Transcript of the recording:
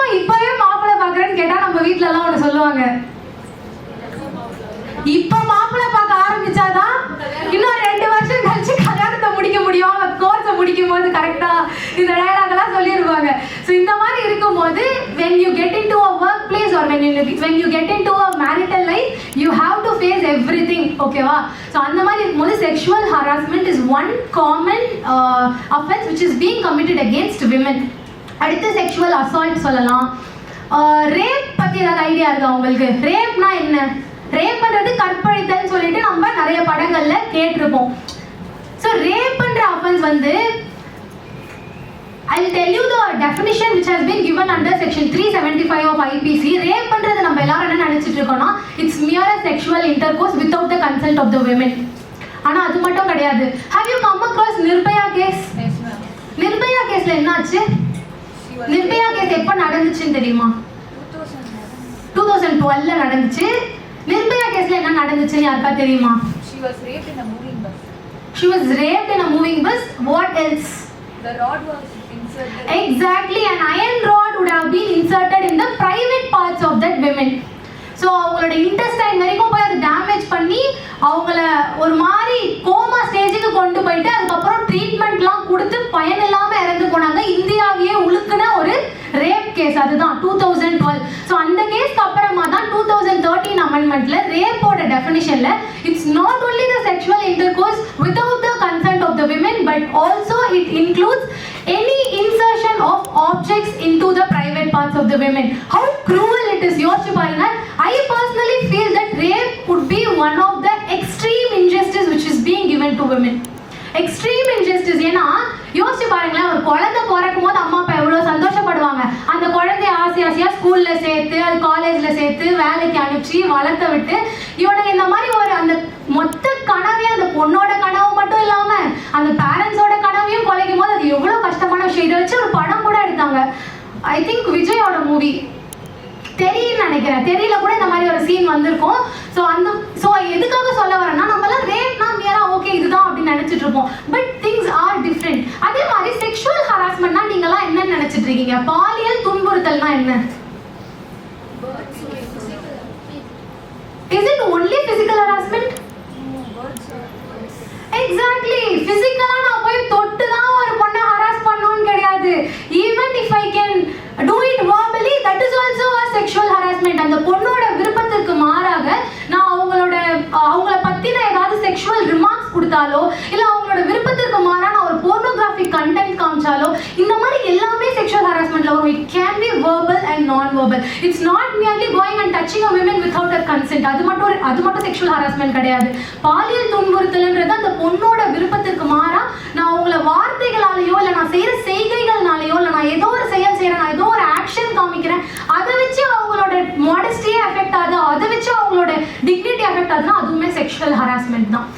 ஏமா இப்பவே மாப்பிள்ளை பாக்குறேன்னு கேட்டா நம்ம வீட்டுல எல்லாம் ஒண்ணு சொல்லுவாங்க, இப்ப மாப்பிள்ளை பார்க்க ஆரம்பிச்சாதான் இன்னும் 2 வருஷம் கழிச்சு கல்யாணத்தை முடிக்க முடியும், கோர்ஸை முடிக்கும் போது கரெக்டா இந்த டயலாக் எல்லாம் சொல்லிருப்பாங்க. ஸோ இந்த மாதிரி இருக்கும்போது when you get into a workplace or when you get into a marital life, you have to face everything. ஓகேவா? ஸோ அந்த மாதிரி இருக்கும்போது sexual harassment is one common offense which is being committed against women. அடுத்து sexual assault சொல்லலாம். Rape பத்தி ஏதாவது idea இருக்கா உங்களுக்கு? ரேப்னா என்ன? ரேப் பண்றது கற்பழித்தல் சொல்லிட்டு நம்ம நிறைய படங்கள்ல கேட்டிருப்போம். ஸோ ரேப் பண்ற அஃபென்ஸ் வந்து I'll tell you the definition which has been given under section 375 of IPC. Rape பண்றது நம்ம எல்லாரும் என்ன நினைச்சிட்டு இருக்கோம்னா it's mere sexual intercourse without the consent of the women. ஆனா அது மட்டும் கிடையாது. Have you come across Nirbhaya case? Nirbhaya கேஸ்ல என்னாச்சு? நிர்பயா கேஸ் எப்ப நடந்துச்சுன்னு தெரியுமா? 2012ல நடந்துச்சு. நிர்பயா கேஸ்ல என்ன நடந்துச்சுன்னு யாருக்கா தெரியுமா? She was raped in a moving bus. She was raped in a moving bus. What else? The rod was inserted. Exactly, an iron rod would have been inserted in the private parts of that women. So அவங்களோட intestine வரைக்கும் போய் அதை damage பண்ணி அவங்கள ஒரு மாதிரி coma ஸ்டேஜுக்கு கொண்டு போயிட்டு அதுக்கப்புறம் ட்ரீட்மெண்ட்லாம் கொடுத்து பயன் இல்லாமல் இறந்து போனாங்க. இந்தியாவையே உழுக்குன ஒரு ரேப் கேஸ் அதுதான் 2012. ஸோ அந்த கேஸ்க்கு அப்புறமா தான் 2013 அமெண்ட்மெண்ட்ல ரேப்போட டெஃபினிஷன்ல it's not only the sexual intercourse without the consent of the women but also it includes any insertion of objects into the private parts of the women. How cruel it is. யோசிச்சு பாருங்க. I personally feel that rape would be one of the extreme injustice which is being given to women. Extreme injustice. ஏன்னா யோசிச்சு பாருங்களேன், ஒரு குழந்தை பிறக்கும் போது அம்மா அப்பா எவ்வளவு சந்தோஷப்படுவாங்க. அந்த குழந்தைய ஆசையா ஸ்கூல்ல சேர்த்து அது காலேஜ்ல சேர்த்து வேலைக்கு அனுப்பிச்சு வளர்த்த விட்டு இவனுக்கு இந்த மாதிரி ஒரு அந்த மொத்த கனவே அந்த பொண்ணோட கனவு மட்டும் இல்லாம அந்த பேரண்ட்ஸோட கனவையும் குலைக்கும் போது அது எவ்வளவு கஷ்டமான விஷயம். இதை வச்சு ஒரு படம் கூட எடுத்தாங்க. ஐ திங்க் விஜயோட மூவி தெரியும்னு நினைக்கிறேன். தெரியல கூட இந்த மாதிரி ஒரு சீன் வந்திருக்கும். ஸோ எதுக்காக சொல்ல வரேன்னா நம்மளாம் ரேப்னா மியரா ஓகே இதுதான் அப்படின்னு நினைச்சிட்டு இருப்போம். But things are different. அதே மாதிரி செக்ஷுவல் ஹராஸ்மெண்ட்னா நீங்களாம் என்ன நினைச்சிட்டு இருக்கீங்க? பாலியல் துன்புறுத்தல்னா என்ன? Is it only physical harassment? Exactly. Physically நான் போய் தொட்டு தான் ஒரு பொண்ணை ஹராஸ் பண்ணனும் கிடையாது. Even if I can do it verbally, that is also a sexual harassment. அந்த பொண்ணோட விருப்பத்திற்கு மாறாக நான் அவங்கள பத்தின ஏதாவது செக்ஷுவல் ரிமார்க்ஸ் கொடுத்தாலோ இல்ல அவங்களோட விருப்பத்திற்கு மாறா நான் ஒரு போர்னோகிராஃபிக் கண்டென்ட் காமிச்சாலோ இந்த மாதிரி எல்லாமே செக்ஷுவல் ஹராஸ்மெண்ட்ல வரும். It can be verbal and non-verbal. It's not merely going and touching a woman without her consent. அது மட்டும் செக்ஷுவல் ஹராஸ்மெண்ட் கிடையாது. பாலியல் துன்புறுத்தல்ன்றது அந்த பொண்ணோட விருப்பத்திற்கு மாறா நான் அவங்கள வார்த்தைகளாலேயோ இல்ல நான் செய்யற செய்கைகள்னாலேயோ இல்ல நான் ஏதோ ஒரு செயல் செய்யறேன், நான் ஏதோ ஒரு ஆக்ஷன் காமிக்கிறேன், அதை வச்சு அவங்களோட மாடஸ்டியே அஃபெக்ட் ஆகுது, அதை வச்சு அவங்களோட டிக்னிட்டி அஃபெக்ட் ஆகுதுன்னா அதுவுமே செக்ஷுவல் ஹராஸ்மெண்ட் தான்.